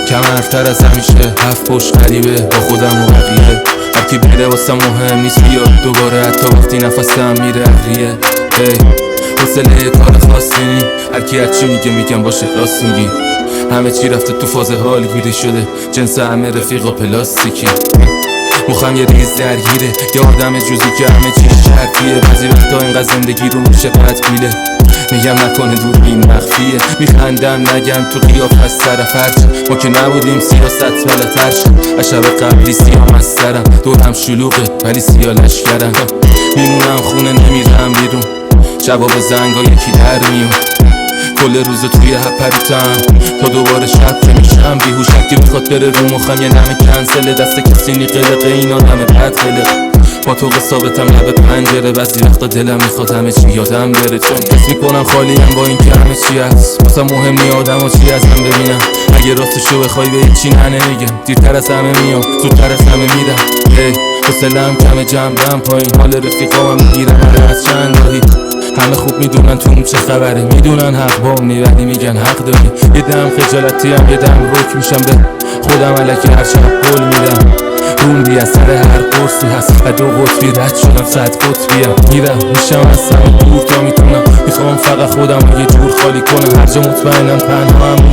کمرتر از همیشه، هفت پشت غریبه با خودم و بقیه. هرکی بره واسه مهم نیست بیاد دوباره، حتی وقتی نفسم میره اهریه. حوصله کار خاصی نی، هرکی هرچی میگم باشه راست میگی. همه چی رفته تو فاز حالگیری شده، جنس همه رفیقا پلاستیکی. مخم یه ریز درگیره، یه آدم جزی که همه چیش شرطیه. بعضی وقتا اینقدر زندگی رو میشه بدگیله، میگم نکنه دوربین مخفیه. میخندم نگم تو قیاف از طرف هرچه، ما که نبودیم سیاست بلتر شد. از شب قبلی سیام از سرم، دورم شلوغه ولی سیا لشکرم. میمونم خونه نمیرم بیرون، جواب زنگا یکی در میون. کل روز توی هپریتم تا دوباره شب که میشم بیهوش. که میخواد بره رو مخم یه نمه کنسله، دست کسی نی قلقه این آدم بد خلق. با تو ثابتم لب پنجره، بعضی وقتا دلم میخواد همه چی یادم بره. چون حس میکنم خالیم با این که همه چی هست، واسه مهم نی آدم ها چی از من ببینم. اگه راستشو بخوای به هیچی نمیگم، دیرتر از همه میام زودتر از همه میرم. حوصله‌ام کمه جنبم پایین، حال رفیقامم میگیرم هر از چند گاهی. همه خوب میدونن تو چه خبره، میدونن حق با ولی میگن حق داری. یه دم خجالتی هم یه دم روک میشم به خودم الکی هر شب قول میدم. روم بی اثر هر قرصی هست و دو قطبی رد شدم 100 قطبیم. میرم میشم از همه دور تا میتونم، میخوام فقط خودم رو یه جور خالی کنم. هر جا مطمئنم تنها هم